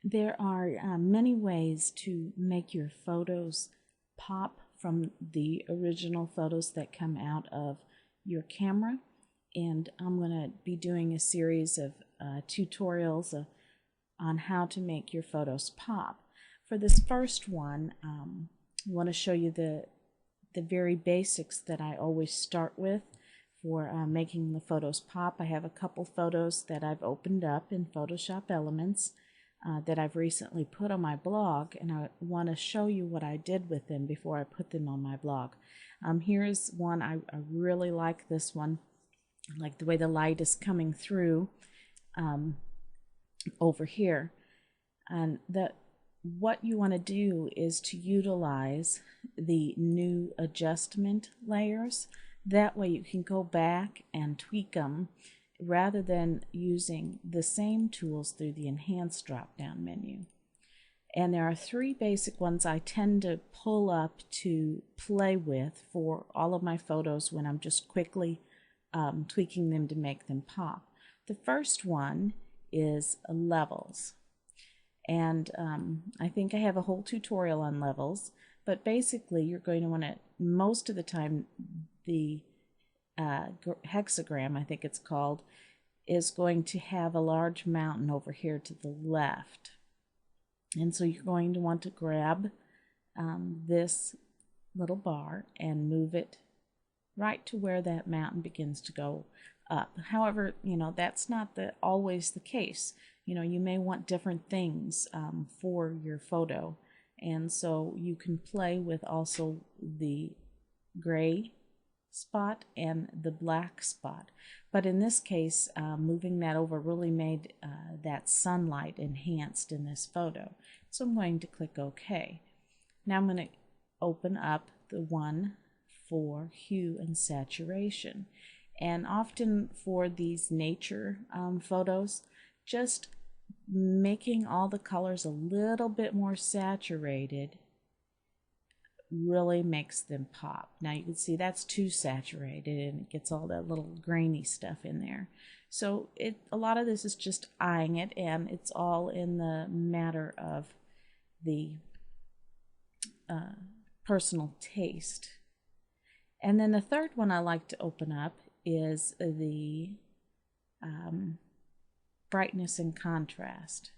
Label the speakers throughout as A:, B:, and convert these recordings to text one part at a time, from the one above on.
A: There are many ways to make your photos pop from the original photos that come out of your camera, and I'm going to be doing a series of tutorials on how to make your photos pop. For this first one, I want to show you the very basics that I always start with for making the photos pop. I have a couple photos that I've opened up in Photoshop Elements that I've recently put on my blog, and I want to show you what I did with them before I put them on my blog. Here is one. I really like this one. I like the way the light is coming through over here. And what you want to do is to utilize the new adjustment layers. That way you can go back and tweak them rather than using the same tools through the Enhance drop-down menu. And there are three basic ones I tend to pull up to play with for all of my photos when I'm just quickly tweaking them to make them pop. The first one is levels. And I think I have a whole tutorial on levels, but basically you're going to want to, most of the time, the hexagram, I think it's called, is going to have a large mountain over here to the left. And so you're going to want to grab this little bar and move it right to where that mountain begins to go up. However, that's not always the case. You may want different things for your photo, and so you can play with also the gray spot and the black spot. But in this case, moving that over really made that sunlight enhanced in this photo. So I'm going to click OK. Now I'm going to open up the one for hue and saturation. And often for these nature photos, just making all the colors a little bit more saturated really makes them pop. Now you can see that's too saturated and it gets all that little grainy stuff in there. So a lot of this is just eyeing it, and it's all in the matter of the personal taste. And then the third one I like to open up is the brightness and contrast,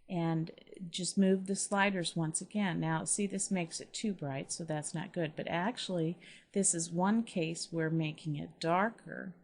A: and just move the sliders once again. Now see, this makes it too bright, so that's not good, but actually this is one case where making it darker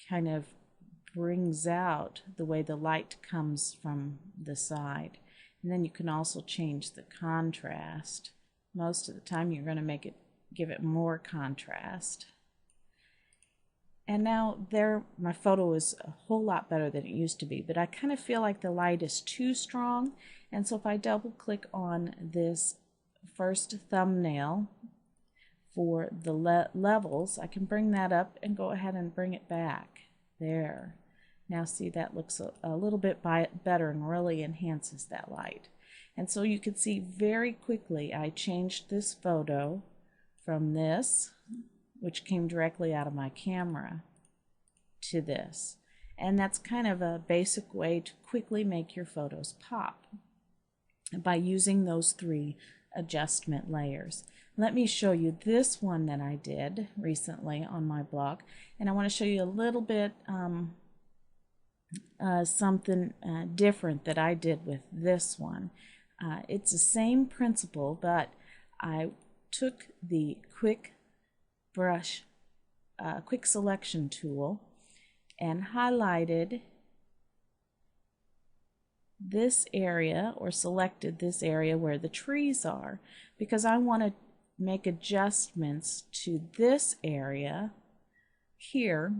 A: kind of brings out the way the light comes from the side. And then you can also change the contrast. Most of the time you're going to give it more contrast. And now my photo is a whole lot better than it used to be, but I kind of feel like the light is too strong. And so if I double click on this first thumbnail for the levels, I can bring that up and go ahead and bring it back. There. Now see, that looks a little bit better and really enhances that light. And so you can see very quickly I changed this photo from this, which came directly out of my camera, to this. And that's kind of a basic way to quickly make your photos pop by using those three adjustment layers. Let me show you this one that I did recently on my blog, and I want to show you a little bit something different that I did with this one. It's the same principle, but I took the quick selection tool and highlighted this area, or selected this area where the trees are, because I want to make adjustments to this area here,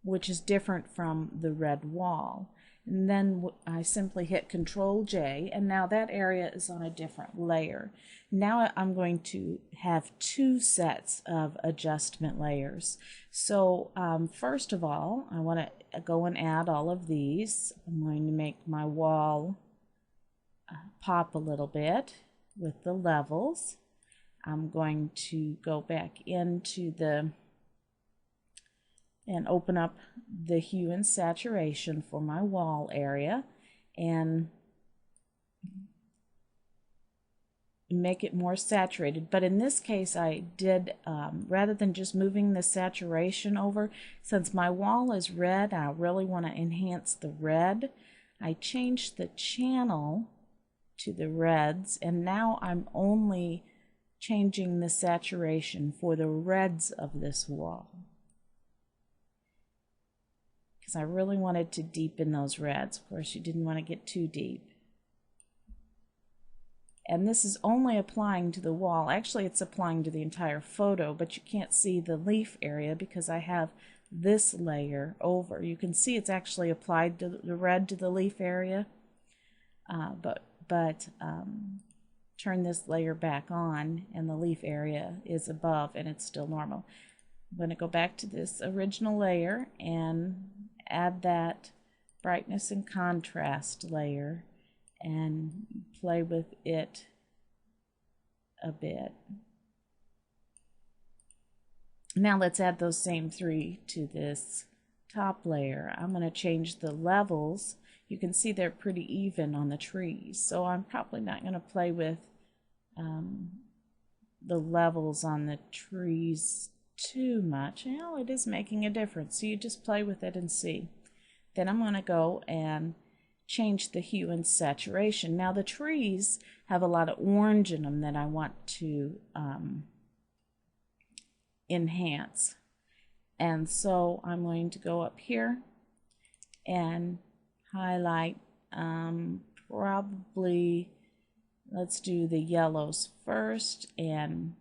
A: which is different from the red wall. And then I simply hit Control J, and now that area is on a different layer. Now I'm going to have two sets of adjustment layers. So first of all, I want to go and add all of these. I'm going to make my wall pop a little bit with the levels. I'm going to go back into and open up the hue and saturation for my wall area, and make it more saturated. But in this case I did, rather than just moving the saturation over, since my wall is red, I really want to enhance the red, I changed the channel to the reds, and now I'm only changing the saturation for the reds of this wall, because I really wanted to deepen those reds. Of course, you didn't want to get too deep. And this is only applying to the wall. Actually, it's applying to the entire photo, but you can't see the leaf area because I have this layer over. You can see it's actually applied to the red to the leaf area, but turn this layer back on and the leaf area is above and it's still normal. I'm going to go back to this original layer and add that brightness and contrast layer and play with it a bit. Now let's add those same three to this top layer. I'm going to change the levels. You can see they're pretty even on the trees, so I'm probably not going to play with the levels on the trees too much. Well, it is making a difference, so you just play with it and see. Then I'm going to go and change the hue and saturation. Now the trees have a lot of orange in them that I want to enhance, and so I'm going to go up here and highlight, probably let's do the yellows first and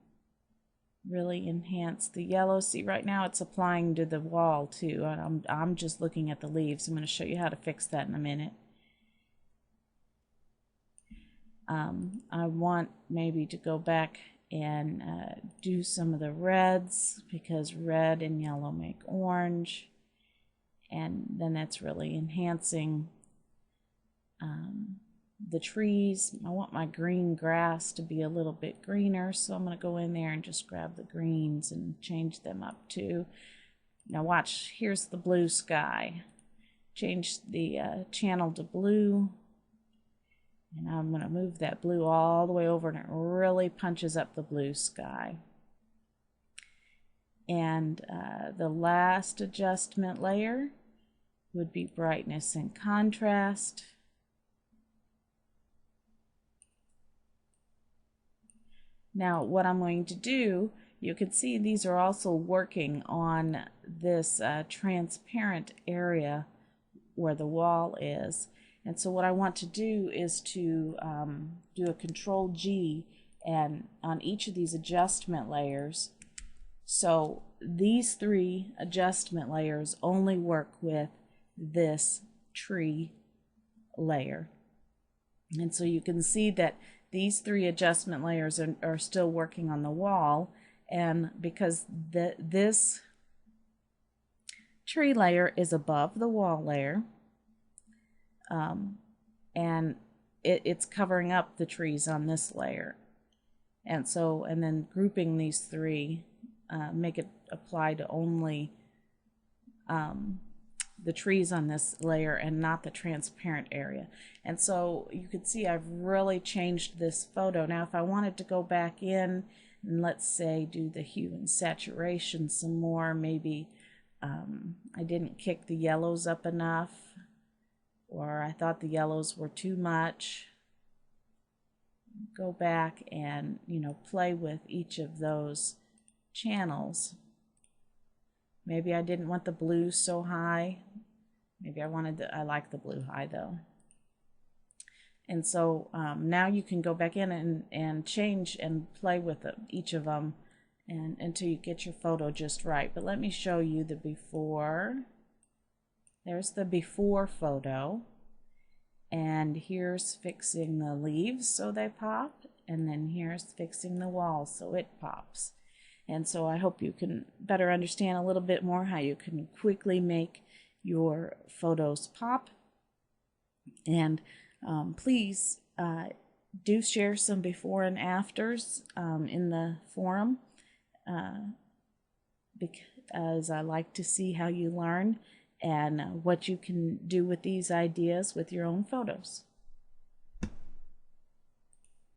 A: really enhance the yellow. See, right now it's applying to the wall too, and I'm just looking at the leaves. I'm going to show you how to fix that in a minute. I want maybe to go back and do some of the reds, because red and yellow make orange, and then that's really enhancing the trees. I want my green grass to be a little bit greener, so I'm going to go in there and just grab the greens and change them up too. Now watch, here's the blue sky. Change the channel to blue, and I'm going to move that blue all the way over, and it really punches up the blue sky. And the last adjustment layer would be brightness and contrast. Now what I'm going to do, you can see these are also working on this transparent area where the wall is. And so what I want to do is to do a Control-G and on each of these adjustment layers. So these three adjustment layers only work with this tree layer. And so you can see that these three adjustment layers are still working on the wall, and because this tree layer is above the wall layer, and it's covering up the trees on this layer, and then grouping these three make it apply to only the trees on this layer and not the transparent area. And so you can see I've really changed this photo. Now if I wanted to go back in and let's say do the hue and saturation some more, maybe I didn't kick the yellows up enough, or I thought the yellows were too much, go back and play with each of those channels. Maybe I didn't want the blue so high. Maybe I like the blue high though. And so now you can go back in and change and play with each of them until you get your photo just right. But let me show you the before. There's the before photo. And here's fixing the leaves so they pop. And then here's fixing the wall so it pops. And so I hope you can better understand a little bit more how you can quickly make your photos pop. And please do share some before and afters in the forum, because I like to see how you learn. and what you can do with these ideas with your own photos.